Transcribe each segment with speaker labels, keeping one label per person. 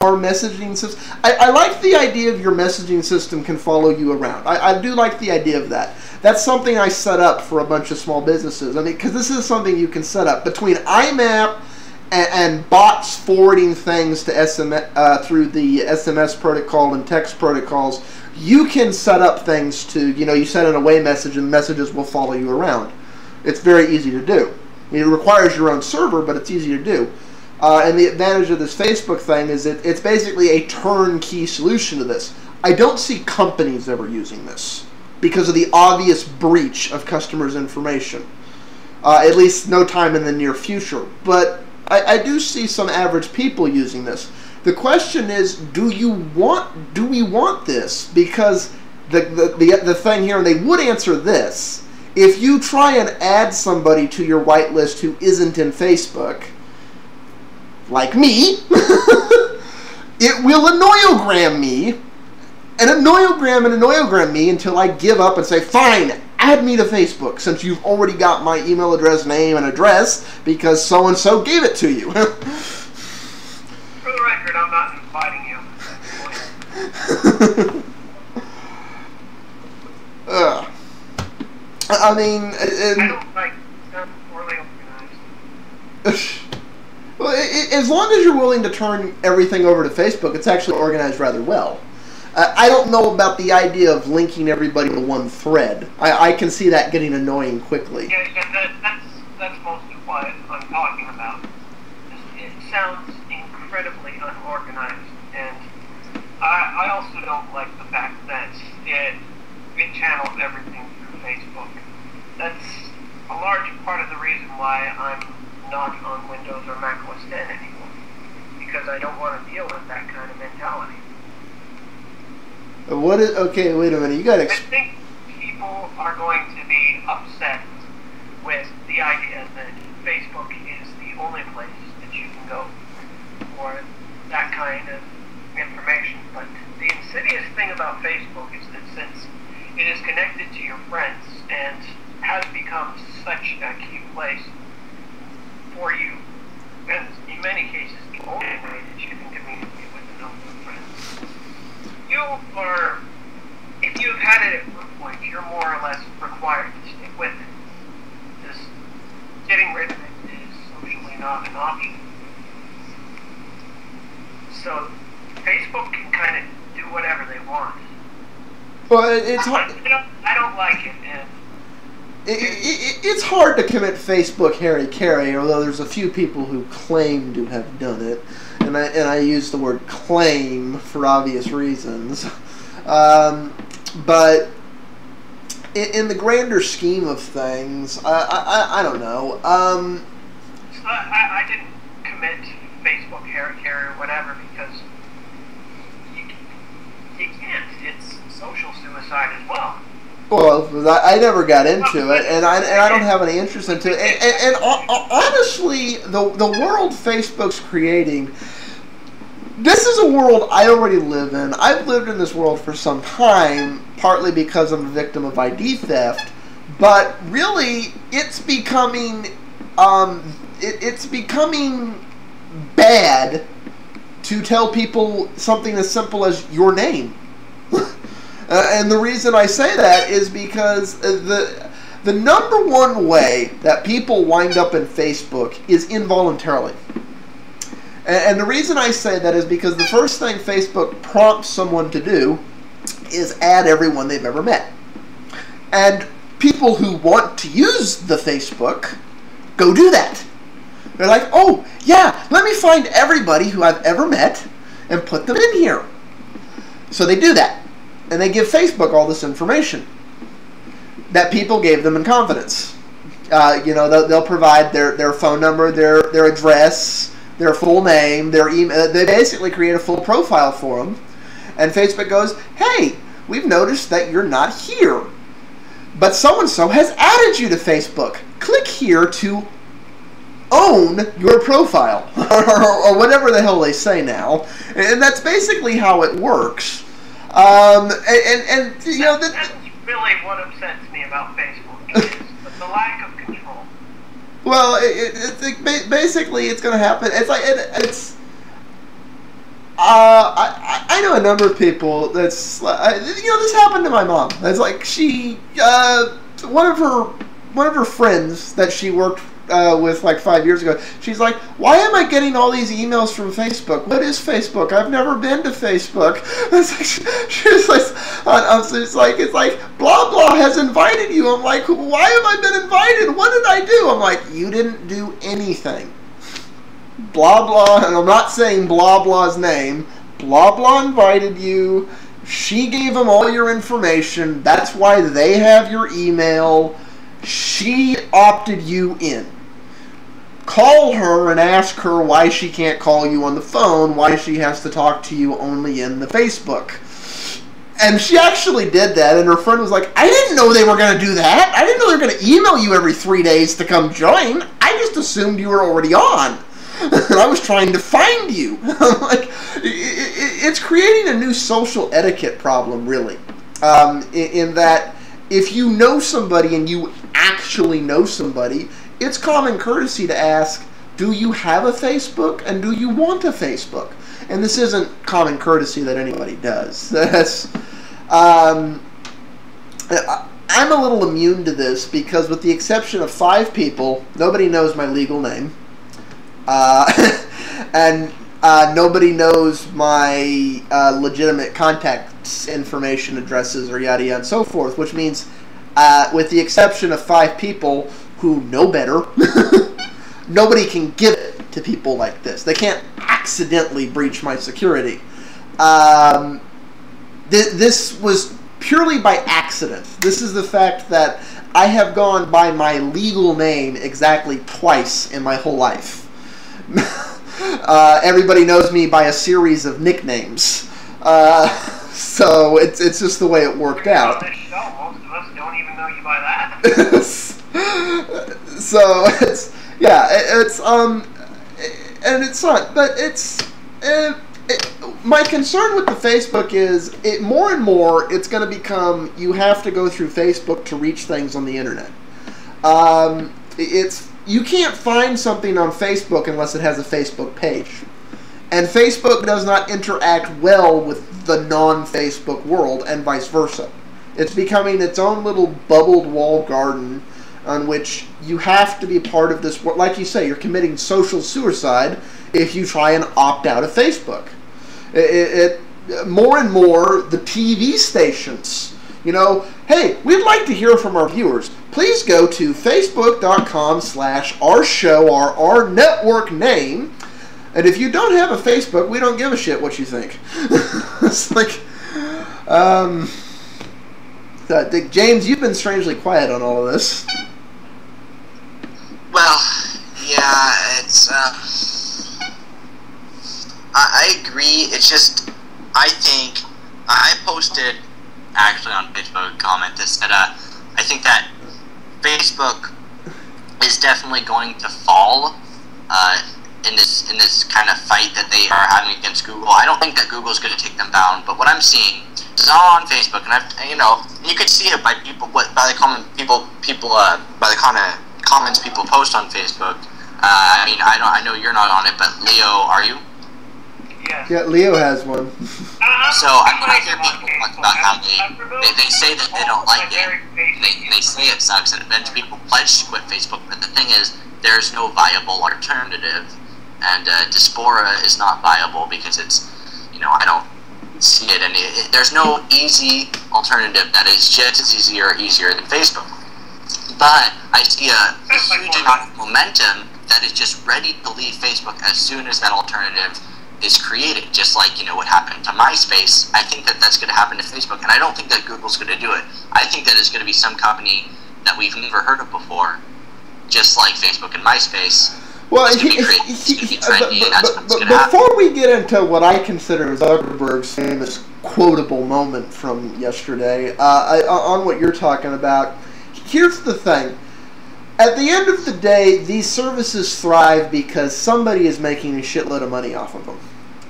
Speaker 1: our messaging system. I like the idea of your messaging system can follow you around. I do like the idea of that. That's something I set up for a bunch of small businesses. I mean, because this is something you can set up between IMAP and bots forwarding things to SMS through the SMS protocol and text protocols. You can set up things to, you send an away message and messages will follow you around. It's very easy to do. It requires your own server, but it's easy to do. And the advantage of this Facebook thing is it's basically a turnkey solution to this. I don't see companies ever using this because of the obvious breach of customers' information. At least no time in the near future. But I do see some average people using this. The question is, do we want this? Because the thing here, and they would answer this, if you try and add somebody to your whitelist who isn't in Facebook, like me, it will annoyogram me, and annoyogram me until I give up and say, fine, add me to Facebook, since you've already got my email address, name, and address, because so-and-so gave it to you.
Speaker 2: For the record, I'm not inviting you.
Speaker 1: I mean...
Speaker 2: I don't like them poorly organized.
Speaker 1: Well, as long as you're willing to turn everything over to Facebook, it's actually organized rather well. I don't know about the idea of linking everybody to one thread. I can see that getting annoying quickly.
Speaker 2: Yeah, that's mostly what I'm talking about. It sounds incredibly unorganized, and I also don't like the fact that it channels everything through Facebook. That's a large part of the reason why I'm not on Windows or Mac OS X anymore, because I don't want to deal with that kind of mentality.
Speaker 1: What is... Okay, wait a minute. You got to...
Speaker 2: I think people are going to be upset with the idea that Facebook is the only place that you can go for that kind of information. But the insidious thing about Facebook is that since it is connected to your friends and has become such a key place for you, and in many cases the only way that you can communicate with a number of friends, if you've had it at one point, you're more or less required to stick with it. Just getting rid of it is socially not an option. So Facebook can kind of do whatever they want.
Speaker 1: Well, it's hard.
Speaker 2: I don't like it, and
Speaker 1: it's hard to commit Facebook hara-kiri, although there's a few people who claim to have done it, and I use the word claim for obvious reasons. But in the grander scheme of things, I don't know.
Speaker 2: So I didn't commit Facebook hara-kiri or whatever because you can't. It's social suicide as well.
Speaker 1: Well, I never got into it, and I don't have any interest into it. And honestly, the world Facebook's creating, this is a world I already live in. I've lived in this world for some time, partly because I'm a victim of ID theft, but really, it's becoming bad to tell people something as simple as your name. And the reason I say that is because the number one way that people wind up in Facebook is involuntarily. And the reason I say that is because the first thing Facebook prompts someone to do is add everyone they've ever met. And people who want to use the Facebook go do that. They're like, oh, yeah, let me find everybody who I've ever met and put them in here. So they do that. And they give Facebook all this information that people gave them in confidence. They'll provide their phone number, their address, their full name, their email. They basically create a full profile for them. And Facebook goes, hey, we've noticed that you're not here, but so-and-so has added you to Facebook. Click here to own your profile, or whatever the hell they say now. And that's basically how it works. That's
Speaker 2: really what upsets me about Facebook is the lack of control.
Speaker 1: Well, basically it's going to happen. It's like I know a number of people that's, this happened to my mom. It's like one of her friends that she worked with like 5 years ago, she's like, why am I getting all these emails from Facebook? What is Facebook? I've never been to Facebook. It's like, blah, blah has invited you. I'm like, why have I been invited? What did I do? I'm like, you didn't do anything. Blah, blah, and I'm not saying blah, blah's name. Blah, blah invited you. She gave them all your information. That's why they have your email. She opted you in. Call her and ask her why she can't call you on the phone, why she has to talk to you only in the Facebook. And she actually did that, and her friend was like, I didn't know they were going to do that. I didn't know they were going to email you every 3 days to come join. I just assumed you were already on. And I was trying to find you. Like, it's creating a new social etiquette problem, really. In that, if you know somebody and you actually know somebody, it's common courtesy to ask, do you have a Facebook and do you want a Facebook? And this isn't common courtesy that anybody does. That's, I'm a little immune to this because with the exception of 5 people, nobody knows my legal name. And nobody knows my legitimate contact information, addresses, or yada yada and so forth, which means with the exception of 5 people who know better, nobody can give it to people like this. They can't accidentally breach my security. This was purely by accident. This is the fact that I have gone by my legal name exactly twice in my whole life. Everybody knows me by a series of nicknames. So it's just the way it worked out.
Speaker 2: On this show, most of us don't even know you by that.
Speaker 1: So and it's not, but my concern with the Facebook is more and more it's going to become you have to go through Facebook to reach things on the internet. You can't find something on Facebook unless it has a Facebook page. And Facebook does not interact well with the non-Facebook world and vice versa. It's becoming its own little bubbled wall garden on which you have to be part of this. Like you say, you're committing social suicide if you try and opt out of Facebook. More and more, the TV stations, hey, we'd like to hear from our viewers. Please go to facebook.com/our show, our network name. And if you don't have a Facebook, we don't give a shit what you think. It's like, James, you've been strangely quiet on all of this.
Speaker 3: Well, yeah, it's, I agree. It's just, I think, I posted actually on Facebook a comment that said, I think that Facebook is definitely going to fall, in this kind of fight that they are having against Google. I don't think that Google's going to take them down, but what I'm seeing is all on Facebook, and you could see it by people, by the comment by the kind of comments people post on Facebook. I know you're not on it, but Leo, are you?
Speaker 2: Yes.
Speaker 1: Yeah, Leo has one.
Speaker 3: So I hear people talk about how they say that they don't like it. They say it sucks, and eventually people pledge to quit Facebook. But the thing is, there's no viable alternative, and Diaspora is not viable because it's, I don't see it, and there's no easy alternative that is just as easy or easier than Facebook. But I see a huge amount of momentum that is just ready to leave Facebook as soon as that alternative is created, just like what happened to MySpace. I think that that's going to happen to Facebook, and I don't think that Google's going to do it. I think that it's going to be some company that we've never heard of before, just like Facebook and MySpace.
Speaker 1: Well, but before we get into what I consider Zuckerberg's famous quotable moment from yesterday, on what you're talking about, here's the thing. At the end of the day, these services thrive because somebody is making a shitload of money off of them.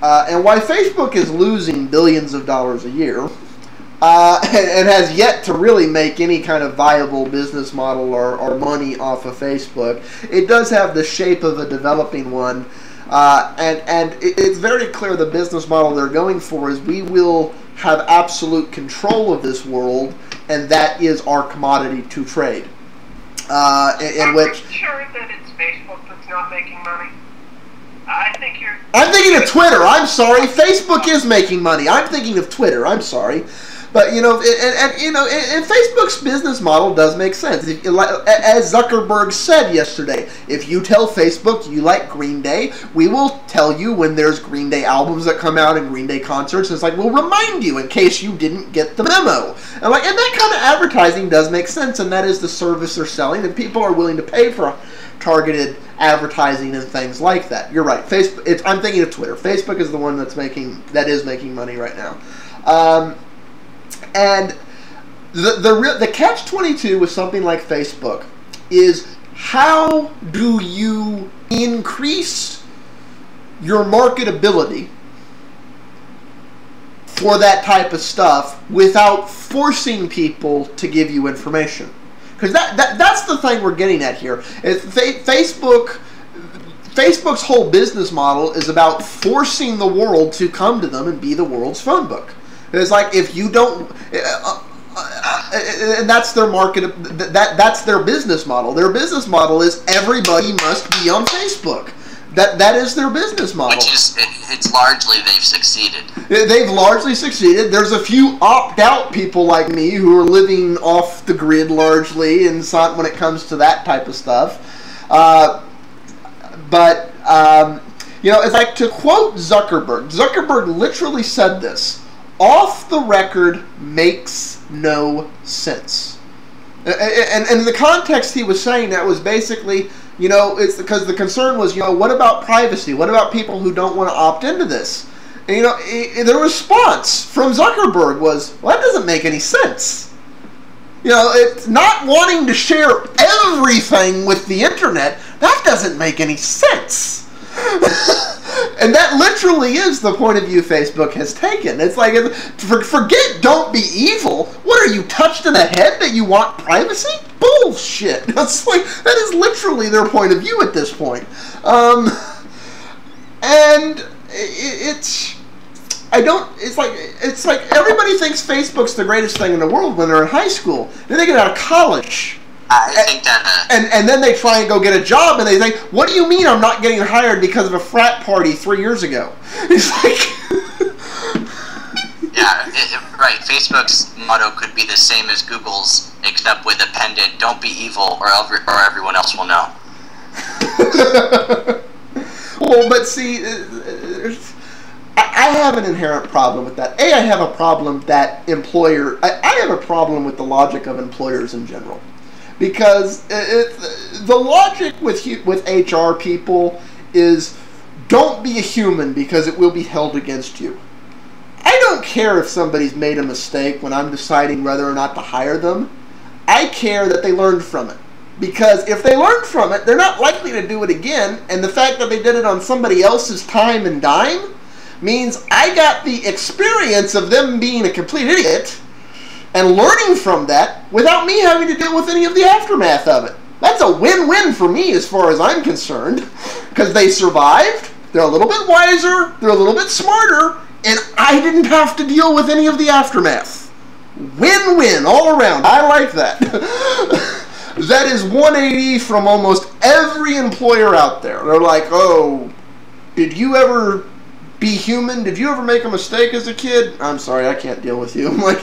Speaker 1: And why Facebook is losing billions of dollars a year, and has yet to really make any kind of viable business model or money off of Facebook, it does have the shape of a developing one. And it's very clear the business model they're going for is we will have absolute control of this world, and that is our commodity to trade.
Speaker 2: Are you sure that it's Facebook that's not making money? I'm
Speaker 1: thinking of Twitter. I'm sorry. Facebook is making money. I'm thinking of Twitter. I'm sorry. But, and Facebook's business model does make sense. As Zuckerberg said yesterday, if you tell Facebook you like Green Day, we will tell you when there's Green Day albums that come out and Green Day concerts. It's like, we'll remind you in case you didn't get the memo. And that kind of advertising does make sense, and that is the service they're selling, and people are willing to pay for targeted advertising and things like that. You're right. Facebook. I'm thinking of Twitter. Facebook is the one that is making money right now. And the catch-22 with something like Facebook is, how do you increase your marketability for that type of stuff without forcing people to give you information? Because that's the thing we're getting at here. Facebook's whole business model is about forcing the world to come to them and be the world's phone book. It's like, if you don't, and that's their that's their business model. Their business model is everybody must be on Facebook. That is their business model.
Speaker 3: Which is, it's largely, they've succeeded.
Speaker 1: They've largely succeeded. There's a few opt-out people like me who are living off the grid largely, and when it comes to that type of stuff. It's like, to quote Zuckerberg literally said this: "Off the record makes no sense." And in the context he was saying that was basically, it's because the concern was, what about privacy? What about people who don't want to opt into this? And, the response from Zuckerberg was, well, that doesn't make any sense. It's not wanting to share everything with the internet. That doesn't make any sense. And that literally is the point of view Facebook has taken. It's like, forget don't be evil. What are you, touched in the head that you want privacy? Bullshit. That's like, that is literally their point of view at this point. And it's like everybody thinks Facebook's the greatest thing in the world when they're in high school. Then they get out of college.
Speaker 3: I think that...
Speaker 1: And then they try and go get a job, and they think, what do you mean I'm not getting hired because of a frat party 3 years ago? It's like...
Speaker 3: Yeah, right. Facebook's motto could be the same as Google's, except with a pendant, don't be evil, or everyone else will know.
Speaker 1: Well, but see... I have an inherent problem with that. I have a problem that I have a problem with the logic of employers in general. Because the logic with HR people is, don't be a human because it will be held against you. I don't care if somebody's made a mistake when I'm deciding whether or not to hire them. I care that they learned from it. Because if they learned from it, they're not likely to do it again, and the fact that they did it on somebody else's time and dime means I got the experience of them being a complete idiot and learning from that without me having to deal with any of the aftermath of it. That's a win-win for me as far as I'm concerned, because they survived, they're a little bit wiser, they're a little bit smarter, and I didn't have to deal with any of the aftermath. Win-win all around. I like that. That is 180 from almost every employer out there. They're like, oh, did you ever be human? Did you ever make a mistake as a kid? I'm sorry, I can't deal with you. I'm like,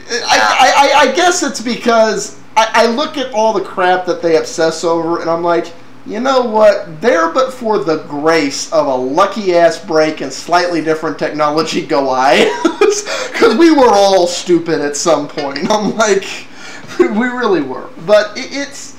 Speaker 1: I guess it's because I look at all the crap that they obsess over, and I'm like, you know what? There but for the grace of a lucky-ass break and slightly different technology go I. Because we were all stupid at some point. I'm like, we really were. But it's